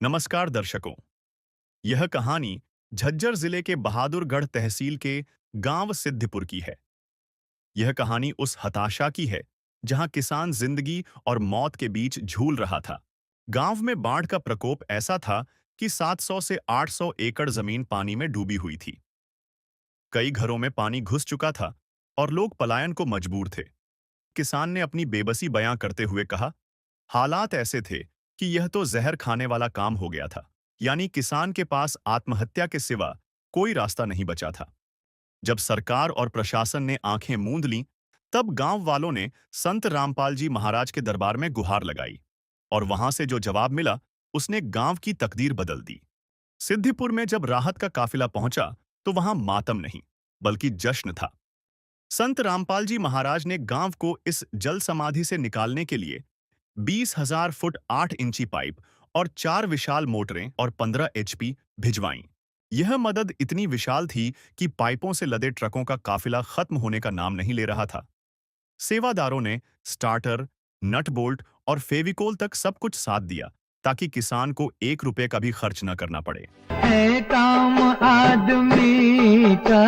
नमस्कार दर्शकों। यह कहानी झज्जर जिले के बहादुरगढ़ तहसील के गांव सिद्धिपुर की है। यह कहानी उस हताशा की है जहां किसान जिंदगी और मौत के बीच झूल रहा था। गांव में बाढ़ का प्रकोप ऐसा था कि 700 से 800 एकड़ जमीन पानी में डूबी हुई थी। कई घरों में पानी घुस चुका था और लोग पलायन को मजबूर थे। किसान ने अपनी बेबसी बयां करते हुए कहा, हालात ऐसे थे कि यह तो जहर खाने वाला काम हो गया था। यानी किसान के पास आत्महत्या के सिवा कोई रास्ता नहीं बचा था। जब सरकार और प्रशासन ने आंखें मूंद लीं, तब गांव वालों ने संत रामपाल जी महाराज के दरबार में गुहार लगाई और वहां से जो जवाब मिला, उसने गांव की तकदीर बदल दी। सिद्धिपुर में जब राहत का काफिला पहुंचा, तो वहां मातम नहीं, बल्कि जश्न था। संत रामपाल जी महाराज ने गांव को इस जल समाधि से निकालने के लिए 20,000 फुट 8 इंची पाइप और 4 विशाल मोटरें और 15 एचपी भिजवाईं। यह मदद इतनी विशाल थी कि पाइपों से लदे ट्रकों का काफिला खत्म होने का नाम नहीं ले रहा था। सेवादारों ने स्टार्टर, नट बोल्ट और फेविकोल तक सब कुछ साथ दिया ताकि किसान को 1 रुपए का भी खर्च न करना पड़े। है काम आदमी का,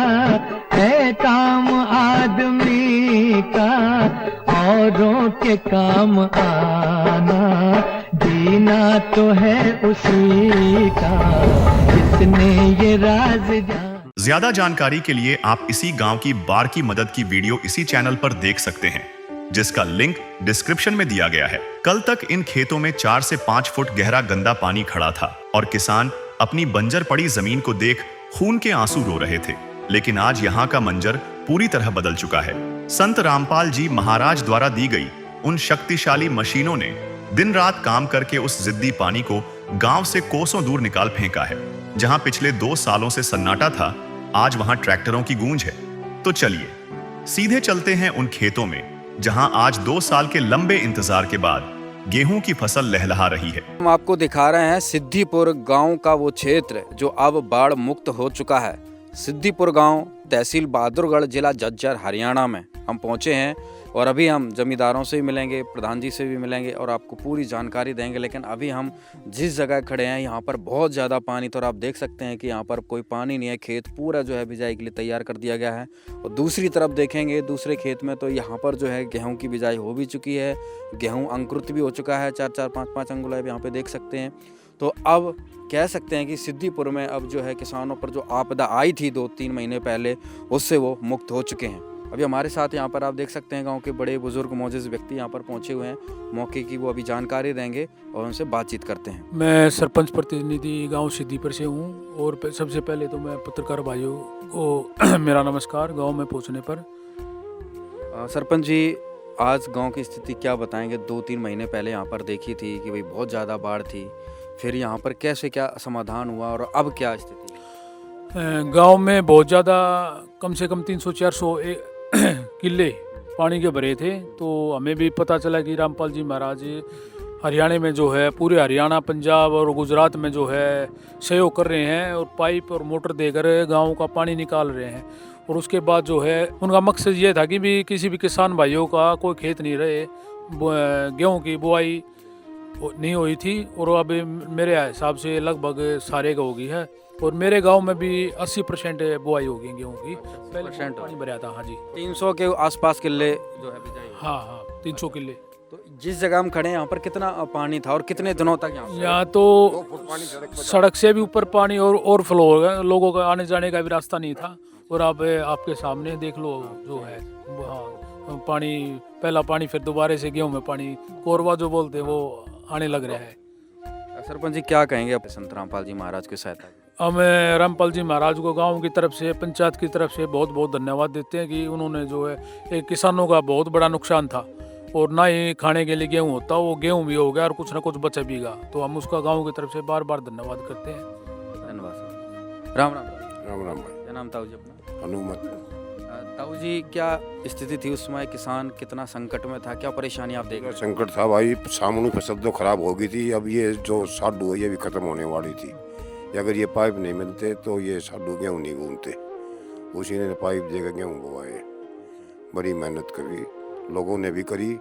है काम आदमी का, औरों के काम आना, जीना तो है उसी का, जिसने ये राज जाना। ज्यादा जानकारी के लिए आप इसी गांव की बाढ़ की मदद की वीडियो इसी चैनल पर देख सकते हैं, जिसका लिंक डिस्क्रिप्शन में दिया गया है। कल तक इन खेतों में 4 से 5 फुट गहरा गंदा पानी खड़ा था और किसान अपनी बंजर पड़ी जमीन को देख खून के आंसू रो रहे थे। लेकिन आज यहाँ का मंजर पूरी तरह बदल चुका है। संत रामपाल जी महाराज द्वारा दी गई उन शक्तिशाली मशीनों ने दिन रात काम करके उस जिद्दी पानी को गांव से कोसों दूर निकाल फेंका है। जहां पिछले 2 सालों से सन्नाटा था, आज वहां ट्रैक्टरों की गूंज है। तो चलिए सीधे चलते हैं उन खेतों में जहां आज 2 साल के लंबे इंतजार के बाद गेहूं की फसल लहलहा रही है। हम आपको दिखा रहे हैं सिद्धिपुर गांव का वो क्षेत्र जो अब बाढ़ मुक्त हो चुका है। सिद्धिपुर गांव तहसील बहादुरगढ़, जिला झज्जर, हरियाणा में हम पहुंचे हैं और अभी हम जमींदारों से भी मिलेंगे, प्रधान जी से भी मिलेंगे और आपको पूरी जानकारी देंगे। लेकिन अभी हम जिस जगह खड़े हैं यहाँ पर बहुत ज़्यादा पानी, तो आप देख सकते हैं कि यहाँ पर कोई पानी नहीं है। खेत पूरा जो है बिजाई के लिए तैयार कर दिया गया है। और दूसरी तरफ देखेंगे दूसरे खेत में, तो यहाँ पर जो है गेहूँ की बिजाई हो भी चुकी है, गेहूँ अंकुरित भी हो चुका है। 4-4, 5-5 अंगुल यहाँ पे देख सकते हैं। तो अब कह सकते हैं कि सिद्धिपुर में अब जो है किसानों पर जो आपदा आई थी 2-3 महीने पहले, उससे वो मुक्त हो चुके हैं। अभी हमारे साथ यहाँ पर आप देख सकते हैं गांव के बड़े बुजुर्ग मोजिज़ व्यक्ति यहाँ पर पहुँचे हुए हैं। मौके की वो अभी जानकारी देंगे और उनसे बातचीत करते हैं। मैं सरपंच प्रतिनिधि गांव सिद्धिपुर से हूँ और सबसे पहले तो मैं पत्रकार भाइयों को मेरा नमस्कार। गांव में पहुँचने पर सरपंच जी, आज गांव की स्थिति क्या बताएंगे? 2-3 महीने पहले यहाँ पर देखी थी कि भाई बहुत ज़्यादा बाढ़ थी, फिर यहाँ पर कैसे क्या समाधान हुआ और अब क्या स्थिति है? गांव में बहुत ज़्यादा, कम से कम 300-400 किले पानी के भरे थे। तो हमें भी पता चला कि रामपाल जी महाराज हरियाणा में जो है, पूरे हरियाणा, पंजाब और गुजरात में जो है सहयोग कर रहे हैं और पाइप और मोटर देकर गाँव का पानी निकाल रहे हैं। और उसके बाद जो है उनका मकसद ये था कि भी किसी भी किसान भाइयों का कोई खेत नहीं रहे। गेहूं की बुआई नहीं हुई थी और अब मेरे हिसाब से लगभग सारे का हो गई है। और मेरे गांव में भी 80% बुआई हो गई गेहूं की। पहले पानी भरा था। हाँ जी, 300 के आसपास किले जो है बिजाई। हाँ, 300 किले। तो जिस जगह हम खड़े हैं यहाँ पर कितना पानी था और कितने दिनों तक यहाँ तो सड़क से भी ऊपर पानी और ओवरफ्लो हो गया, लोगों का आने जाने का भी रास्ता नहीं था। और आप आपके सामने देख लो जो है, हाँ, पानी, पहला पानी, फिर दोबारा से गेहूं में पानी, कोरवा जो बोलते हैं, वो आने लग रहा है। सरपंच जी, क्या कहेंगे आप संत रामपाल जी महाराज की सहायता? हम रामपाल जी महाराज को गांव की तरफ से, पंचायत की तरफ से बहुत बहुत धन्यवाद देते हैं कि उन्होंने जो है, एक किसानों का बहुत बड़ा नुकसान था और ना ही खाने के लिए गेहूं होता, वो गेहूं भी हो गया और कुछ ना कुछ बचा भी गया। तो हम उसका गांव की तरफ से बार बार धन्यवाद करते हैं। धन्यवाद सर। राम राम। राम राम भाई। क्या नाम ताऊ जी अपना? हनुमत। ताऊ जी, क्या स्थिति थी उस समय? किसान कितना संकट में था? क्या परेशानी आप देख रहे थे? संकट था भाई, सामने फसल तो खराब हो गई थी। अब ये जो साडू है ये भी खत्म होने वाली थी। अगर ये पाइप नहीं मिलते तो ये साडू गेहूँ नहीं घूमते। उसी ने पाइप देकर गेहूँ बोवाए। बड़ी मेहनत करी, लोगों ने भी करी।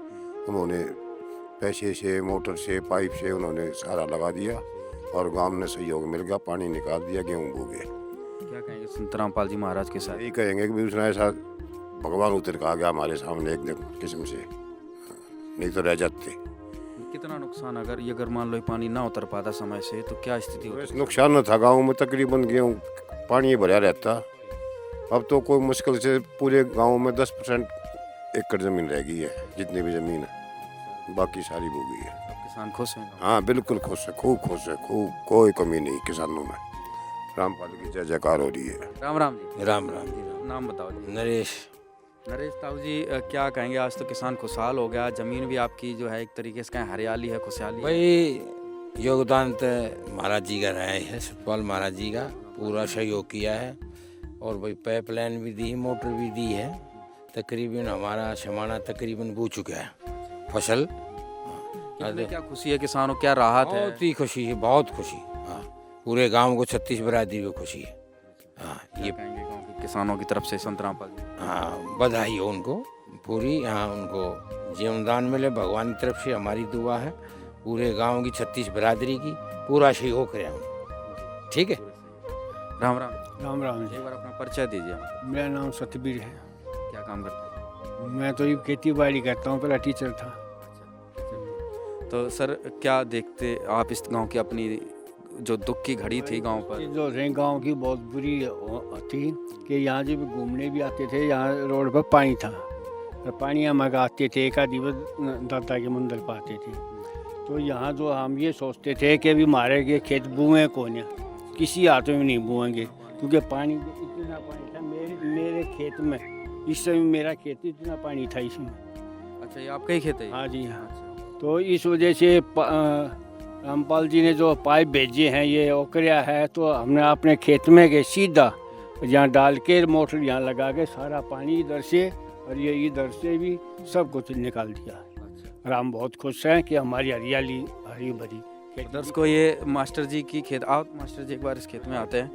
उन्होंने पैसे से, मोटर से, पाइप से उन्होंने सारा लगा दिया। और गांव ने सहयोग मिल गया, पानी निकाल दिया, गेहूँ बो गए। क्या कहेंगे संत रामपाल जी महाराज के साथ? यही कहेंगे कि भी उसने ऐसा भगवान उतर के आ गया हमारे सामने एक दिन किस्म से, नहीं तो रह जाते। कितना नुकसान अगर मान लो ये पानी ना उतर पाता समय से तो क्या स्थिति तो होती? ऐसा नुकसान न था, गाँव में तकरीबन गेहूँ पानी भरा रहता। अब तो कोई मुश्किल से पूरे गांव में 10% एकड़ ज़मीन रह गई है, जितनी भी ज़मीन है बाकी सारी बो गई है। किसान खुश हैं? हाँ बिल्कुल खुश है, खूब खुश है, खूब, कोई कमी नहीं किसानों में। रामपाल की जय जयकार हो रही है। राम राम जी। राम राम। नाम बताओ जी। नरेश। नरेश ताऊ जी, क्या कहेंगे? आज तो किसान खुशहाल हो गया, जमीन भी आपकी जो है एक तरीके से कहें हरियाली है, खुशहाली है। भाई योगदान तो महाराज जी का रहा है, सतपाल महाराज जी का पूरा सहयोग किया है। और भाई पाइपलाइन भी दी, मोटर भी दी है। तकरीबन हमारा समाना तकरीबन बो चुका है फसल। कितने क्या खुशी है किसानों, क्या राहत है? बहुत ही खुशी है, बहुत खुशी। हाँ, पूरे गांव को 36 बरादरी को खुशी है। हाँ, ये कहेंगे गाँव के किसानों की तरफ से संत रामपाल जी? हाँ, बधाई हो उनको पूरी। हाँ, उनको जीवनदान मिले, भगवान की तरफ से हमारी दुआ है। पूरे गांव की 36 बरादरी की पूरा सहयोग करें हम। ठीक है। राम राम। राम राम जी। एक बार अपना परिचय दीजिए। मेरा नाम सतबीर है। क्या काम करते हैं? मैं तो ये खेती बाड़ी करता हूँ, पहला टीचर था। तो सर क्या देखते आप इस गांव की, अपनी जो दुख की घड़ी थी गांव पर? जो गांव की बहुत बुरी थी कि यहाँ जब घूमने भी आते थे, यहाँ रोड पर पानी था और पानी हम आते थे, एक आधी दादा के मंदिर पर आते थे। तो यहाँ जो हम ये सोचते थे कि अभी हमारे के खेत बुएँ कौन है, किसी हाथों में नहीं बुएंगे क्योंकि पानी इतना पानी था मेरे खेत में। इस समय मेरा खेत इतना पानी था इसमें। अच्छा, ये आपका ही खेत है? हाँ जी हाँ। तो इस वजह से रामपाल जी ने जो पाइप भेजे हैं, ये ओकरिया है, तो हमने अपने खेत में के सीधा यहाँ डाल के मोटर यहाँ लगा के सारा पानी इधर से और ये इधर से भी सब कुछ निकाल दिया। और हम बहुत खुश हैं कि हमारी हरियाली हरी भरी। दर्शकों, ये मास्टर जी की खेत, आप मास्टर जी एक बार इस खेत में आते हैं।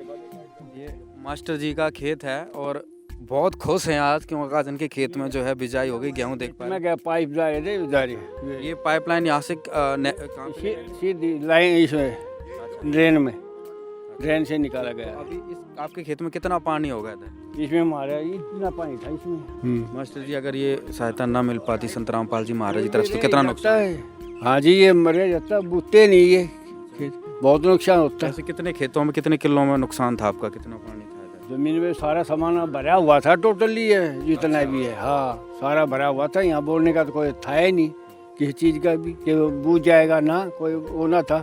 ये मास्टर जी का खेत है और बहुत खुश हैं आज क्योंकि आज इनके खेत में जो है बिजाई हो गई, गेहूं देख पा मैं क्या पाइप जा रहे थे उधर ये पाइपलाइन यहाँ से सीधी लाइन इसमें ड्रेन में, ड्रेन से निकाला गया। अभी इस आपके खेत में कितना पानी होगा इधर? इसमें हमारा इतना पानी था इसमें। मास्टर जी, अगर ये सहायता ना मिल पाती संत रामपाल जी महाराज की तरफ से तो कितना नुकसान है? हाँ जी, ये मरे जाता, बूते नहीं ये खेत, बहुत नुकसान होता है। ऐसे कितने खेतों में, कितने किलो में नुकसान था आपका? कितना पानी था इधर? जमीन में सारा सामान भरा हुआ था, टोटली है जितना भी है। हाँ, सारा भरा हुआ था, यहाँ बोलने का तो कोई था ही नहीं किसी चीज़ का भी कि बूझ जाएगा ना, कोई वो ना था।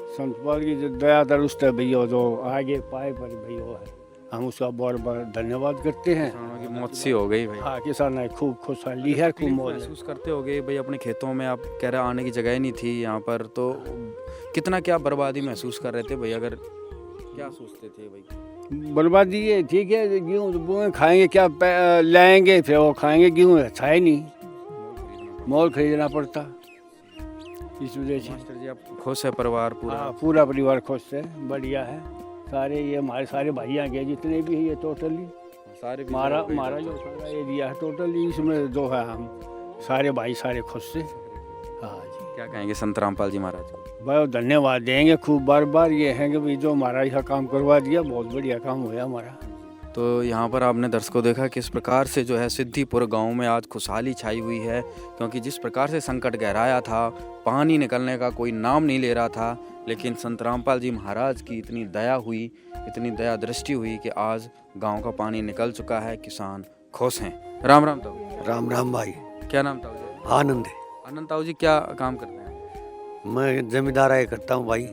संतपाल की जो दया दरुस्त है भैया, जो आगे पाए पर भैया है, हम उसका बहुत बहुत धन्यवाद करते हैं। किसानों की मौत सी हो गई भाई। हाँ, किसान ने खूब खुशहाली है, खूब मौज है। महसूस करते होगे भाई अपने खेतों में, आप कह रहे आने की जगह ही नहीं थी यहाँ पर, तो कितना क्या बर्बादी महसूस कर रहे थे भाई? अगर क्या सोचते थे भाई? बर्बादी ये ठीक है, गेहूँ बुएँ खाएंगे क्या, लाएंगे फिर वो खाएंगे, गेहूँ अच्छा ही नहीं, मोल खरीदना पड़ता। इस वजह से मास्टर जी आप खुश है, परिवार पूरा? हाँ, पूरा परिवार खुश है, बढ़िया है। सारे ये हमारे सारे भाई आ गए जितने भी है, ये टोटली सारे भी हमारा जो है हमारा जो सारा एरिया है टोटली, इसमें जो है हम सारे भाई सारे खुश से। हाँ जी, क्या कहेंगे संत रामपाल जी महाराज को? बहुत धन्यवाद देंगे खूब बार बार। ये है कि भाई जो हमारा यह काम करवा दिया, बहुत बढ़िया काम हुआ हमारा। तो यहाँ पर आपने दर्शकों देखा किस प्रकार से जो है सिद्धिपुर गांव में आज खुशहाली छाई हुई है, क्योंकि जिस प्रकार से संकट गहराया था, पानी निकलने का कोई नाम नहीं ले रहा था, लेकिन संत रामपाल जी महाराज की इतनी दया हुई, इतनी दया दृष्टि हुई कि आज गांव का पानी निकल चुका है, किसान खुश हैं। राम राम ताऊ। राम राम भाई। क्या नाम ताऊ जी? आनंद है। आनंद ताऊ जी, क्या काम करते हैं? मैं जमींदार आया करता हूँ भाई।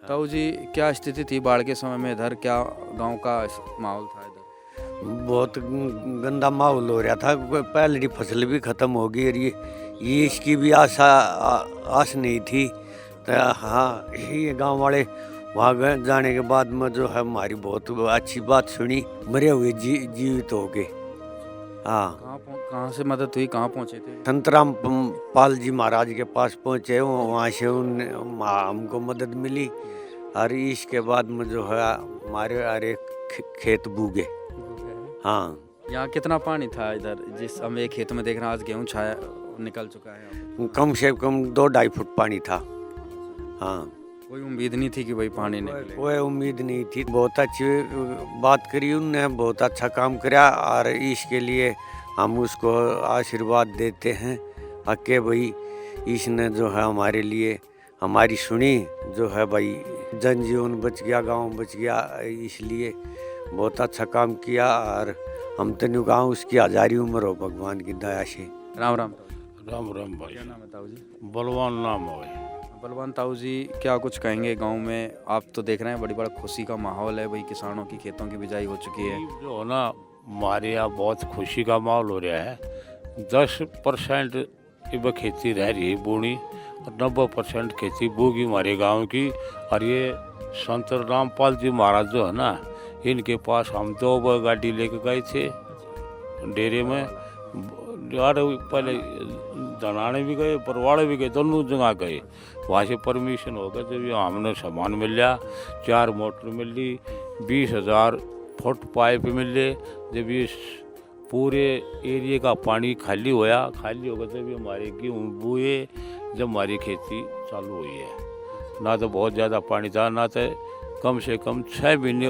ताऊ जी, क्या स्थिति थी बाढ़ के समय में इधर, क्या गांव का माहौल था इधर? बहुत गंदा माहौल हो रहा था, पहले की फसल भी खत्म हो गई और ये इसकी भी आस नहीं थी। तो हाँ, ये गांव वाले वहाँ गए, जाने के बाद में जो है हमारी बहुत अच्छी बात सुनी, मरे हुए जीवित हो गए। हाँ, कहाँ से मदद हुई, कहाँ पहुँचे थे? संत रामपाल जी महाराज के पास पहुँचे, वहाँ से हमको मदद मिली और इसके बाद में जो है हमारे अरे खेत बूगे। हाँ, यहाँ कितना पानी था इधर? जिस हम एक खेत में देख रहे हैं आज गेहूँ छाया निकल चुका है। कम से कम 2-2.5 फुट पानी था। हाँ, कोई उम्मीद नहीं थी कि भाई पानी निकले। कोई उम्मीद नहीं थी। बहुत अच्छी बात करी उनने, बहुत अच्छा काम किया और इसके लिए हम उसको आशीर्वाद देते हैं कि भाई इसने जो है हमारे लिए हमारी सुनी, जो है भाई जनजीवन बच गया, गांव बच गया, इसलिए बहुत अच्छा काम किया। और हम तो गाँव उसकी हजारी उम्र हो भगवान की दया से। राम राम। राम राम भाई। क्या नाम है ताऊ जी? बलवान नाम है भाई। बलवान ताऊ जी, क्या कुछ कहेंगे गांव में? आप तो देख रहे हैं बड़ी बड़ा खुशी का माहौल है भाई, किसानों की खेतों की बिजाई हो चुकी है। जो है ना हमारे यहाँ बहुत खुशी का माहौल हो रहा है। 10% अब खेती रह रही है बोनी और 90% खेती बोगी हमारे गांव की। और ये संत रामपाल जी महाराज जो है ना, इनके पास हम 2 बार गाड़ी लेके गए थे डेरे में। यार पहले दनाने भी गए, परवाड़े भी गए, दोनों जगह गए। वहाँ से परमिशन हो गया, जब हमने सामान मिल लिया, 4 मोटर मिल ली, 20,000 फुट पाइप मिले। जब ये पूरे एरिया का पानी खाली हो गया तब हमारे गेहूँ बोए, जब हमारी खेती चालू हुई है। ना तो बहुत ज़्यादा पानी था, ना तो कम से कम 6 महीने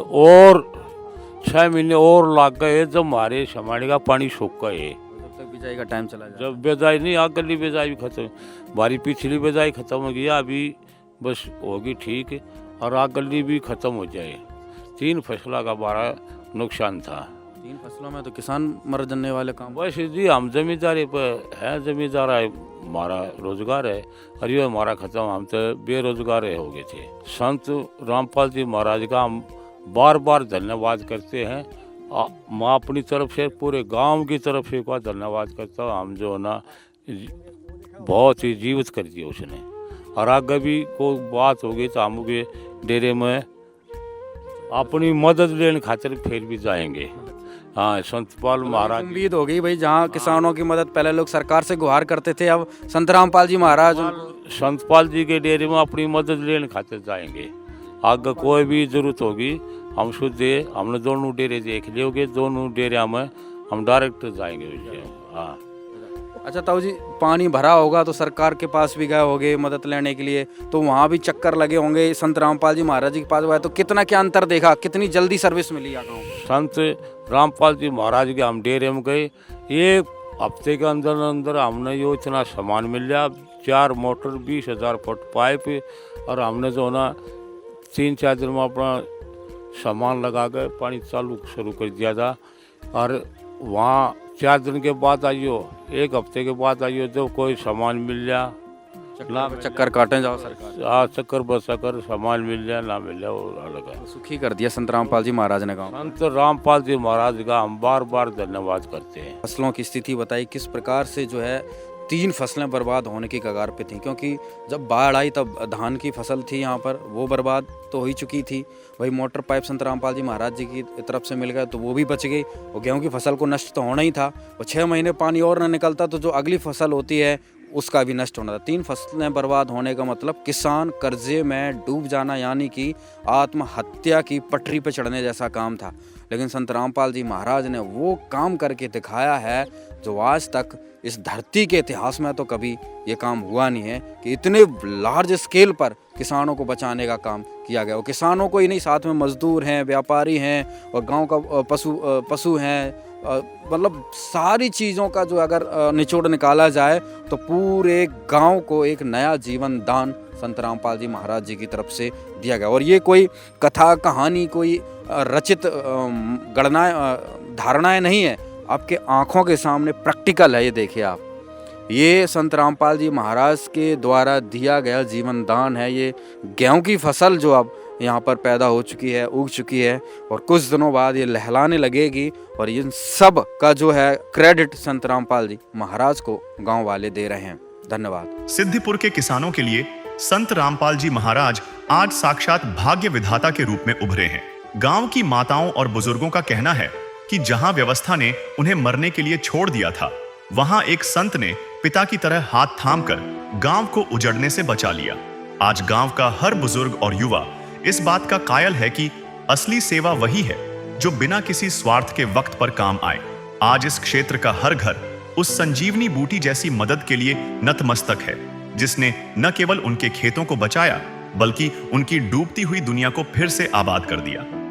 और लग गए जब हमारे समाने का पानी सूख गए। जब तक बिजाई का टाइम चला जाए। जब बेजाई नहीं, अगली बेजाई भी खत्म, हमारी पिछली बेजाई खत्म हो गई, अभी बस होगी ठीक, और अगली भी खत्म हो जाए। 3 फसलों का बड़ा नुकसान था। 3 फसलों में तो किसान मर जाने वाले काम। बस जी हम जमींदारी पर है, जमींदार है, हमारा रोजगार है, और ये हमारा खत्म, हम तो बेरोजगार हो गए थे। संत रामपाल जी महाराज का हम बार बार धन्यवाद करते हैं। मैं अपनी तरफ से, पूरे गांव की तरफ से का धन्यवाद करता हूँ। हम जो है ना बहुत ही जीवित कर दिया उसने। और आगे भी कोई बात होगी तो हम के डेरे में अपनी मदद लेने खातिर फिर भी जाएंगे। हाँ, संतपाल महाराज। उम्मीद हो गई भाई, जहाँ किसानों की मदद पहले लोग सरकार से गुहार करते थे, अब संत रामपाल जी महाराज संतपाल जी के डेरे में अपनी मदद लेने खातिर जाएंगे। आगे कोई भी जरूरत होगी हम शुद्ध, हमने दोनों डेरे देख लिए होंगे, दोनों डेरे में हम डायरेक्ट जाएंगे उससे। हाँ। अच्छा ताऊ जी, पानी भरा होगा तो सरकार के पास भी गए होंगे मदद लेने के लिए, तो वहाँ भी चक्कर लगे होंगे संत रामपाल जी महाराज जी के पास गए, तो कितना क्या अंतर देखा, कितनी जल्दी सर्विस मिली गाँव? संत रामपाल जी महाराज के हम डेरे में गए, 1 हफ्ते के अंदर अंदर हमने यो इतना सामान मिल गया, 4 मोटर, 20,000 फुट पाइप, और हमने जो ना 3-4 दिन में अपना सामान लगा कर पानी चालू शुरू कर दिया था। और वहाँ 4 दिन के बाद आइयो, 1 हफ्ते के बाद आइयो, तो कोई सामान मिल गया चक्कर काटे जाओ सरकार। हाँ, चक्कर बसा कर सामान मिल जाए ना मिल जाए, वो अलग है। सुखी कर दिया संत रामपाल जी महाराज ने गाँव। संत रामपाल जी महाराज का हम बार बार धन्यवाद करते हैं। फसलों की स्थिति बताई किस प्रकार से जो है 3 फसलें बर्बाद होने की कगार पे थी, क्योंकि जब बाढ़ आई तब धान की फसल थी यहाँ पर, वो बर्बाद तो हो ही चुकी थी। वही मोटर पाइप संत रामपाल जी महाराज जी की तरफ से मिल गए तो वो भी बच गई, और गेहूं की फसल को नष्ट तो होना ही था, और 6 महीने पानी और न निकलता तो जो अगली फसल होती है उसका भी नष्ट होना था। 3 फसलें बर्बाद होने का मतलब किसान कर्जे में डूब जाना, यानी कि आत्महत्या की पटरी पर चढ़ने जैसा काम था। लेकिन संत रामपाल जी महाराज ने वो काम करके दिखाया है जो आज तक इस धरती के इतिहास में तो कभी ये काम हुआ नहीं है, कि इतने लार्ज स्केल पर किसानों को बचाने का काम किया गया। और किसानों को ही नहीं, साथ में मजदूर हैं, व्यापारी हैं, और गांव का पशु हैं, मतलब सारी चीज़ों का जो अगर निचोड़ निकाला जाए तो पूरे गांव को एक नया जीवन दान संत रामपाल जी महाराज जी की तरफ से दिया गया। और ये कोई कथा कहानी, कोई रचित धारणाएं नहीं है, आपके आंखों के सामने प्रैक्टिकल है। ये देखिए आप, ये संत रामपाल जी महाराज के द्वारा दिया गया जीवन दान है। ये गेहूं की फसल जो अब यहाँ पर पैदा हो चुकी है, उग चुकी है, और कुछ दिनों बाद ये लहलाने लगेगी, और इन सब का जो है क्रेडिट संत रामपाल जी महाराज को गांव वाले दे रहे हैं। धन्यवाद। सिद्धिपुर के किसानों के लिए संत रामपाल जी महाराज आज साक्षात भाग्य विधाता के रूप में उभरे हैं। गांव की माताओं और बुजुर्गों का कहना है कि जहां व्यवस्था ने उन्हें मरने के लिए छोड़ दिया था, वहां एक संत ने पिता की तरह हाथ थामकर गांव को उजड़ने से बचा लिया। आज गांव का हर बुजुर्ग और युवा इस बात का कायल है कि असली सेवा वही है जो बिना किसी स्वार्थ के वक्त पर काम आए। आज इस क्षेत्र का हर घर उस संजीवनी बूटी जैसी मदद के लिए नतमस्तक है, जिसने न केवल उनके खेतों को बचाया बल्कि उनकी डूबती हुई दुनिया को फिर से आबाद कर दिया।